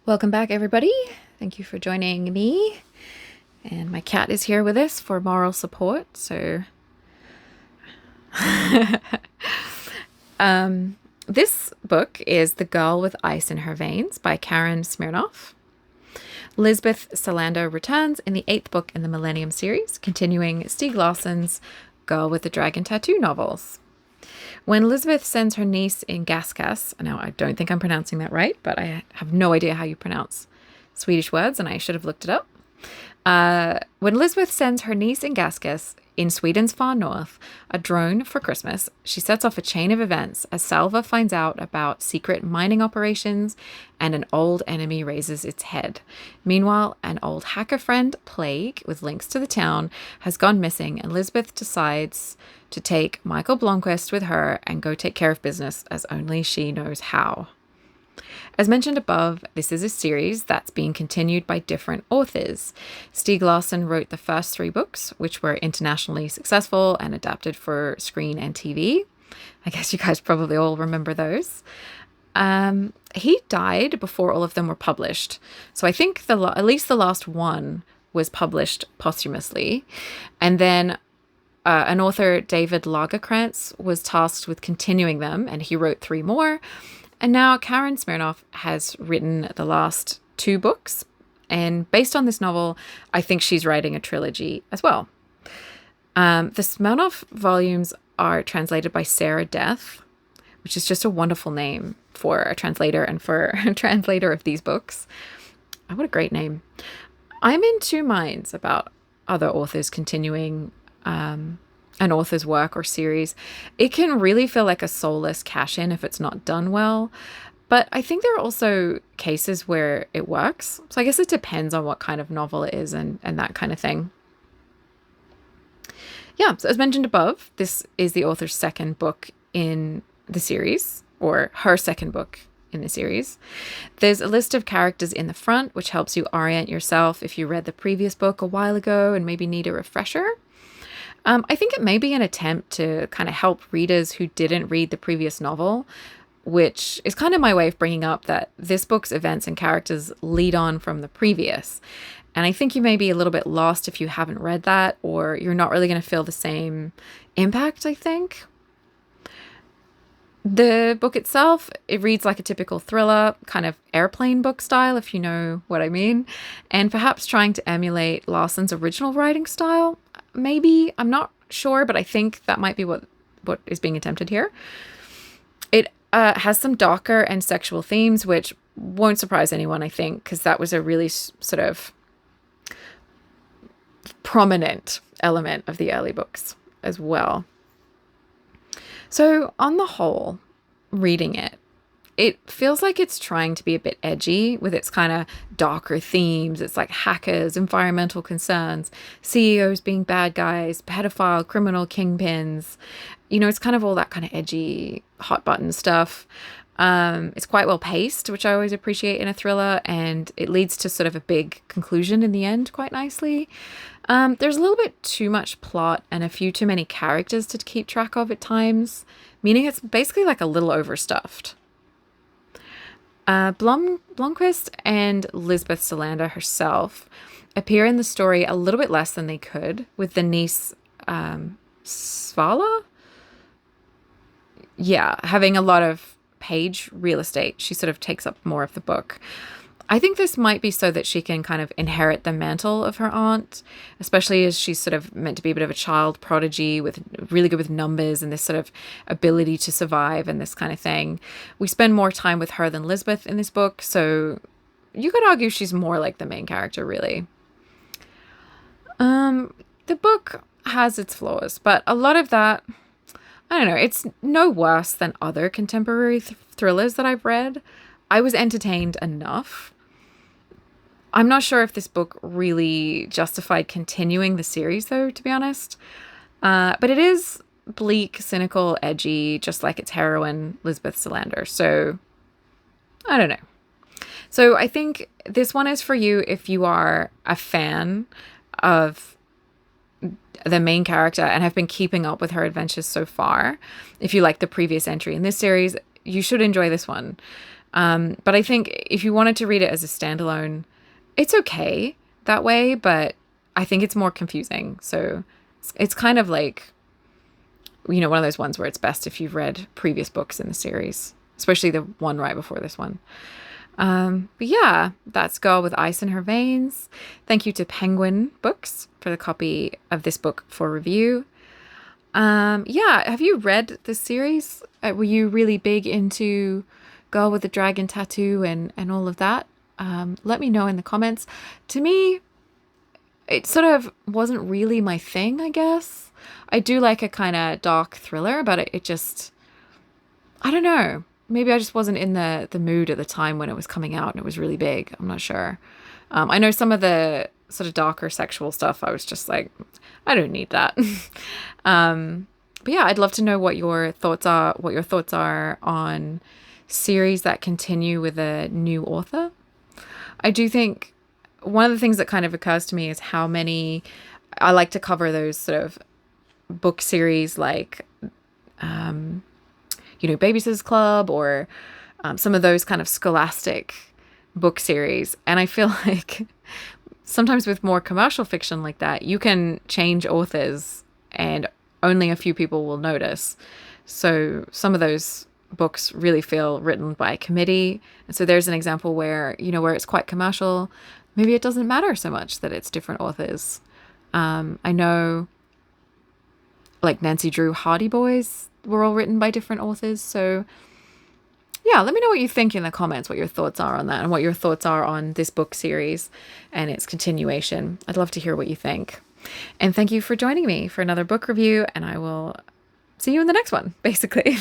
Welcome back, everybody. Thank you for joining me. And my cat is here with us for moral support. So, this book is The Girl with Ice in Her Veins by Karin Smirnoff. Lisbeth Salander returns in the 8th book in the Millennium series, continuing Stieg Larsson's Girl with the Dragon Tattoo novels. When Lisbeth sends her niece in Gaskas, now I don't think I'm pronouncing that right, but I have no idea how you pronounce Swedish words, and I should have looked it up. When Lisbeth sends her niece in Gaskas in Sweden's far north a drone for Christmas, she sets off a chain of events as Salva finds out about secret mining operations and an old enemy raises its head. Meanwhile, an old hacker friend, Plague, with links to the town, has gone missing, and Lisbeth decides to take Michael Blomquist with her and go take care of business as only she knows how. As mentioned above, this is a series that's being continued by different authors. Stieg Larsson wrote the first 3 books, which were internationally successful and adapted for screen and TV. I guess you guys probably all remember those. He died before all of them were published. So I think at least the last one was published posthumously. And then an author, David Lagerkrantz, was tasked with continuing them, and he wrote 3 more. And now Karin Smirnoff has written the last 2 books. And based on this novel, I think she's writing a trilogy as well. The Smirnoff volumes are translated by Sarah Death, which is just a wonderful name for a translator and for a translator of these books. Oh, what a great name. I'm in 2 minds about other authors continuing an author's work or series. It can really feel like a soulless cash-in if it's not done well. But I think there are also cases where it works. So I guess it depends on what kind of novel it is and that kind of thing. Yeah, so as mentioned above, this is the author's 2nd book in the series, or her 2nd book in the series. There's a list of characters in the front, which helps you orient yourself if you read the previous book a while ago and maybe need a refresher. I think it may be an attempt to kind of help readers who didn't read the previous novel, which is kind of my way of bringing up that this book's events and characters lead on from the previous. And I think you may be a little bit lost if you haven't read that, or you're not really going to feel the same impact, I think. The book itself, it reads like a typical thriller, kind of airplane book style, if you know what I mean, and perhaps trying to emulate Larsson's original writing style. Maybe, I'm not sure, but I think that might be what is being attempted here. It has some darker and sexual themes, which won't surprise anyone, I think, because that was a really sort of prominent element of the early books as well. So on the whole, reading it, it feels like it's trying to be a bit edgy with its kind of darker themes. It's like hackers, environmental concerns, CEOs being bad guys, pedophile, criminal kingpins. You know, it's kind of all that kind of edgy, hot button stuff. It's quite well paced, which I always appreciate in a thriller, and it leads to sort of a big conclusion in the end quite nicely. There's a little bit too much plot and a few too many characters to keep track of at times, meaning it's basically like a little overstuffed. Blomquist and Lisbeth Salander herself appear in the story a little bit less than they could, with the niece, Svala? Yeah, having a lot of page real estate. She sort of takes up more of the book. I think this might be so that she can kind of inherit the mantle of her aunt, especially as she's sort of meant to be a bit of a child prodigy with really good with numbers and this sort of ability to survive and this kind of thing. We spend more time with her than Lisbeth in this book, so you could argue she's more like the main character, really. The book has its flaws, but a lot of that, I don't know, it's no worse than other contemporary thrillers that I've read. I was entertained enough. I'm not sure if this book really justified continuing the series, though, to be honest. But it is bleak, cynical, edgy, just like its heroine, Lisbeth Salander. So, I don't know. So I think this one is for you if you are a fan of the main character and have been keeping up with her adventures so far. If you like the previous entry in this series, you should enjoy this one. But I think if you wanted to read it as a standalone, it's okay that way, but I think it's more confusing. So it's kind of like, one of those ones where it's best if you've read previous books in the series, especially the one right before this one. But yeah, that's Girl with Ice in Her Veins. Thank you to Penguin Books for the copy of this book for review. Yeah, have you read the series? Were you really big into Girl with the Dragon Tattoo and all of that? Let me know in the comments. To me, it sort of wasn't really my thing, I guess. I do like a kind of dark thriller, but it just, I don't know. Maybe I just wasn't in the mood at the time when it was coming out and it was really big. I'm not sure. I know some of the sort of darker sexual stuff, I was just like, I don't need that. But yeah, I'd love to know what your thoughts are on series that continue with a new author. I do think one of the things that kind of occurs to me is how many, I like to cover those sort of book series like, Babysitter's Club or some of those kind of scholastic book series. And I feel like sometimes with more commercial fiction like that, you can change authors and only a few people will notice. So some of those books really feel written by a committee. And so there's an example where, where it's quite commercial, maybe it doesn't matter so much that it's different authors. I know like Nancy Drew Hardy Boys were all written by different authors. So yeah, let me know what you think in the comments, what your thoughts are on that and what your thoughts are on this book series and its continuation. I'd love to hear what you think. And thank you for joining me for another book review, and I will see you in the next one, basically.